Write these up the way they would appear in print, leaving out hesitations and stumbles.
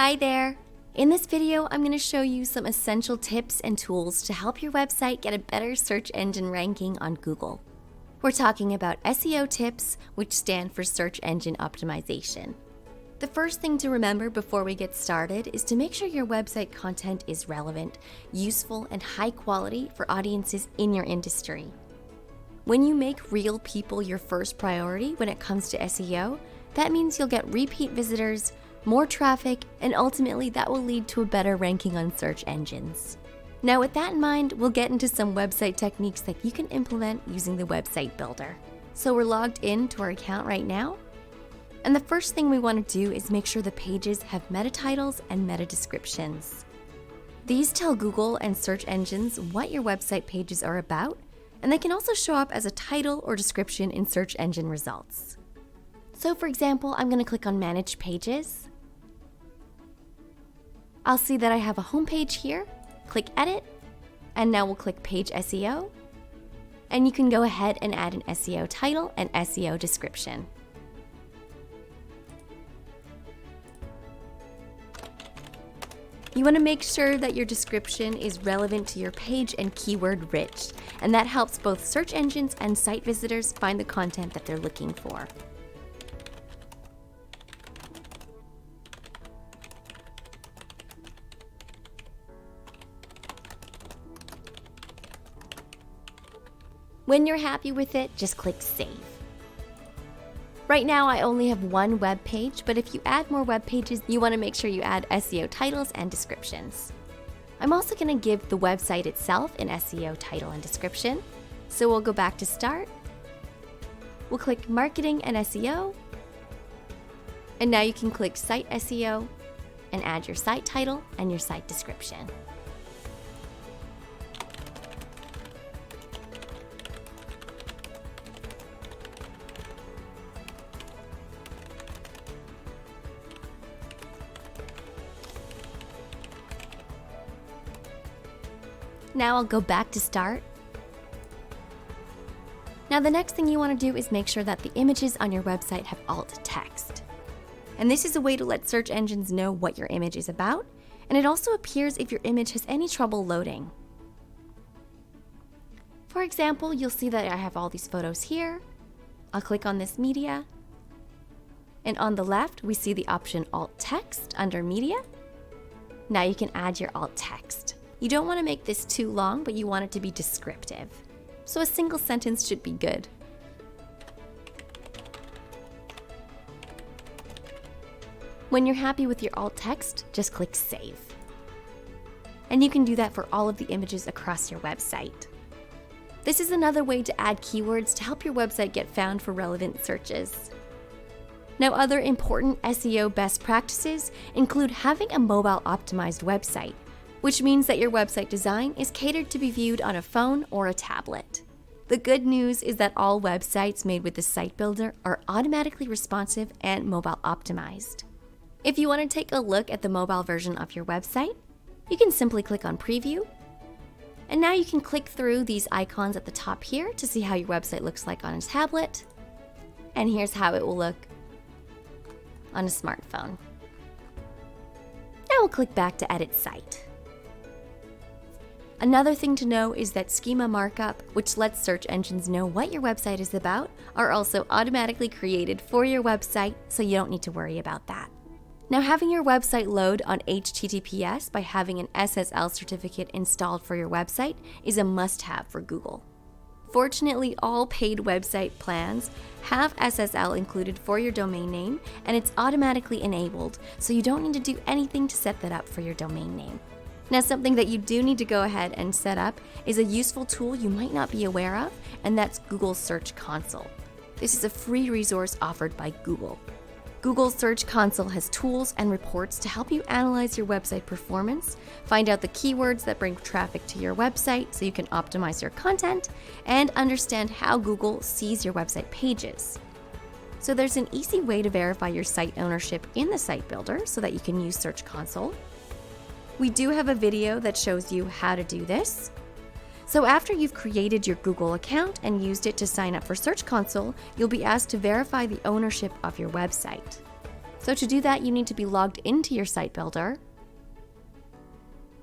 Hi there! In this video, I'm going to show you some essential tips and tools to help your website get a better search engine ranking on Google. We're talking about SEO tips, which stand for search engine optimization. The first thing to remember before we get started is to make sure your website content is relevant, useful, and high quality for audiences in your industry. When you make real people your first priority when it comes to SEO, that means you'll get repeat visitors, more traffic, and ultimately that will lead to a better ranking on search engines. Now with that in mind, we'll get into some website techniques that you can implement using the website builder. So we're logged into our account right now. And the first thing we want to do is make sure the pages have meta titles and meta descriptions. These tell Google and search engines what your website pages are about, and they can also show up as a title or description in search engine results. So for example, I'm going to click on Manage Pages. I'll see that I have a home page here, click Edit, and now we'll click Page SEO. And you can go ahead and add an SEO title and SEO description. You want to make sure that your description is relevant to your page and keyword rich, and that helps both search engines and site visitors find the content that they're looking for. When you're happy with it, just click Save. Right now, I only have one web page, but if you add more web pages, you want to make sure you add SEO titles and descriptions. I'm also going to give the website itself an SEO title and description. So we'll go back to Start. We'll click Marketing and SEO. And now you can click Site SEO and add your site title and your site description. Now I'll go back to Start. Now the next thing you want to do is make sure that the images on your website have alt text. And this is a way to let search engines know what your image is about, and it also appears if your image has any trouble loading. For example, you'll see that I have all these photos here. I'll click on this media, and on the left we see the option alt text under media. Now you can add your alt text. You don't want to make this too long, but you want it to be descriptive. So a single sentence should be good. When you're happy with your alt text, just click Save. And you can do that for all of the images across your website. This is another way to add keywords to help your website get found for relevant searches. Now, other important SEO best practices include having a mobile optimized website, which means that your website design is catered to be viewed on a phone or a tablet. The good news is that all websites made with the Site Builder are automatically responsive and mobile optimized. If you want to take a look at the mobile version of your website, you can simply click on Preview. And now you can click through these icons at the top here to see how your website looks like on a tablet. And here's how it will look on a smartphone. Now we'll click back to Edit Site. Another thing to know is that schema markup, which lets search engines know what your website is about, are also automatically created for your website, so you don't need to worry about that. Now, having your website load on HTTPS by having an SSL certificate installed for your website is a must-have for Google. Fortunately, all paid website plans have SSL included for your domain name, and it's automatically enabled, so you don't need to do anything to set that up for your domain name. Now, something that you do need to go ahead and set up is a useful tool you might not be aware of, and that's Google Search Console. This is a free resource offered by Google. Google Search Console has tools and reports to help you analyze your website performance, find out the keywords that bring traffic to your website so you can optimize your content, and understand how Google sees your website pages. So there's an easy way to verify your site ownership in the Site Builder so that you can use Search Console. We do have a video that shows you how to do this. So after you've created your Google account and used it to sign up for Search Console, you'll be asked to verify the ownership of your website. So to do that, you need to be logged into your site builder.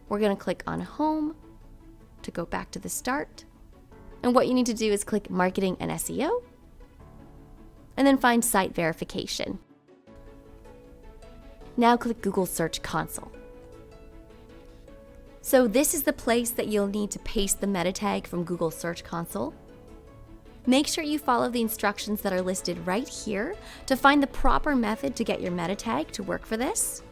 We're going to click on Home to go back to the start. And what you need to do is click Marketing and SEO, and then find Site Verification. Now click Google Search Console. So this is the place that you'll need to paste the meta tag from Google Search Console. Make sure you follow the instructions that are listed right here to find the proper method to get your meta tag to work for this.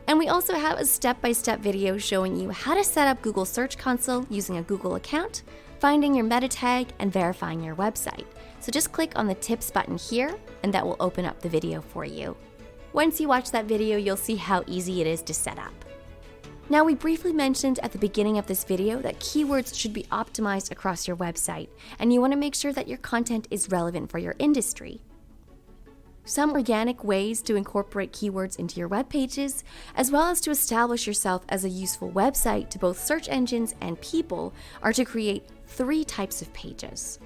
And we also have a step-by-step video showing you how to set up Google Search Console using a Google account, finding your meta tag, and verifying your website. So just click on the tips button here, and that will open up the video for you. Once you watch that video, you'll see how easy it is to set up. Now, we briefly mentioned at the beginning of this video that keywords should be optimized across your website, and you want to make sure that your content is relevant for your industry. Some organic ways to incorporate keywords into your web pages, as well as to establish yourself as a useful website to both search engines and people, are to create 3 types of pages.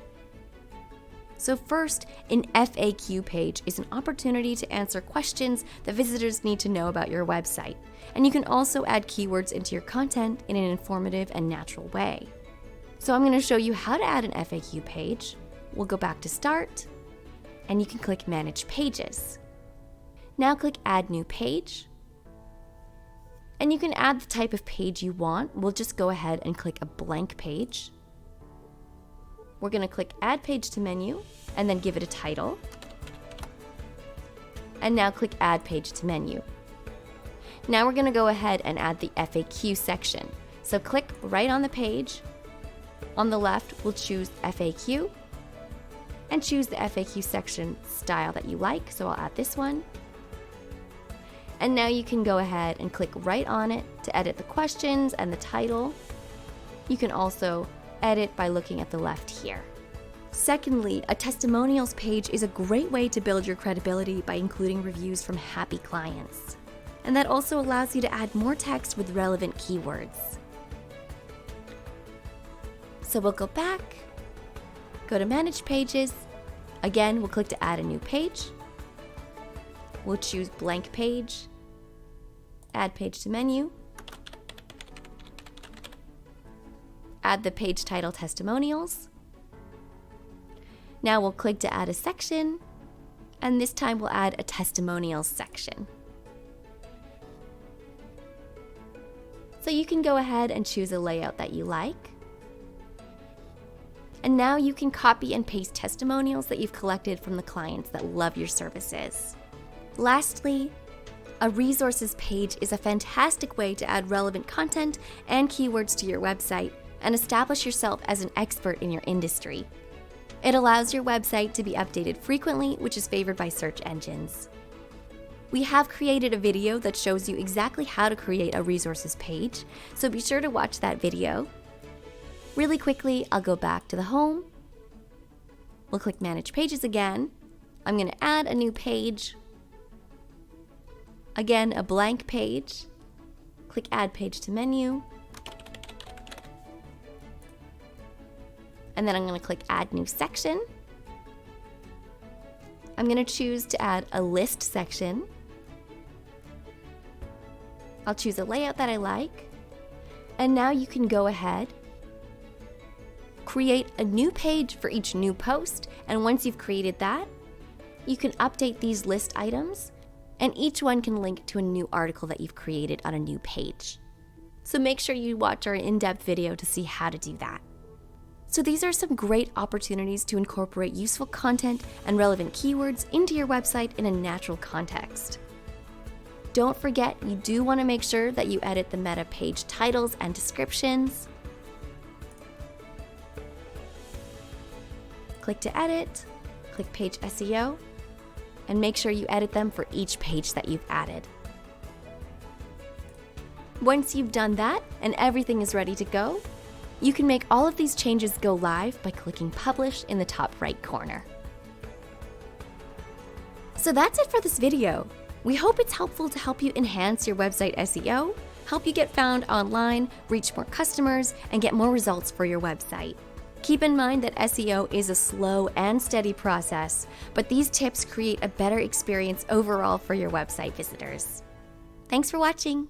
So first, an FAQ page is an opportunity to answer questions that visitors need to know about your website. And you can also add keywords into your content in an informative and natural way. So I'm going to show you how to add an FAQ page. We'll go back to Start, and you can click Manage Pages. Now click Add New Page. And you can add the type of page you want. We'll just go ahead and click a blank page. We're going to click Add Page to Menu, and then give it a title. And now click Add Page to Menu. Now we're going to go ahead and add the FAQ section. So click right on the page. On the left, we'll choose FAQ, and choose the FAQ section style that you like. So I'll add this one. And now you can go ahead and click right on it to edit the questions and the title. You can also edit by looking at the left here. Secondly, a testimonials page is a great way to build your credibility by including reviews from happy clients. And that also allows you to add more text with relevant keywords. So we'll go back, go to Manage Pages. Again, we'll click to add a new page. We'll choose Blank Page, Add Page to Menu, add the page title Testimonials. Now we'll click to add a section, and this time we'll add a Testimonials section. So you can go ahead and choose a layout that you like. And now you can copy and paste testimonials that you've collected from the clients that love your services. Lastly, a resources page is a fantastic way to add relevant content and keywords to your website and establish yourself as an expert in your industry. It allows your website to be updated frequently, which is favored by search engines. We have created a video that shows you exactly how to create a resources page, so be sure to watch that video. Really quickly, I'll go back to the home. We'll click Manage Pages again. I'm going to add a new page. Again, a blank page. Click Add Page to Menu. And then I'm going to click Add New Section. I'm going to choose to add a list section. I'll choose a layout that I like. And now you can go ahead, create a new page for each new post, and once you've created that, you can update these list items, and each one can link to a new article that you've created on a new page. So make sure you watch our in-depth video to see how to do that. So these are some great opportunities to incorporate useful content and relevant keywords into your website in a natural context. Don't forget, you do want to make sure that you edit the meta page titles and descriptions. Click to edit, click Page SEO, and make sure you edit them for each page that you've added. Once you've done that and everything is ready to go, you can make all of these changes go live by clicking Publish in the top right corner. So that's it for this video. We hope it's helpful to help you enhance your website SEO, help you get found online, reach more customers, and get more results for your website. Keep in mind that SEO is a slow and steady process, but these tips create a better experience overall for your website visitors. Thanks for watching.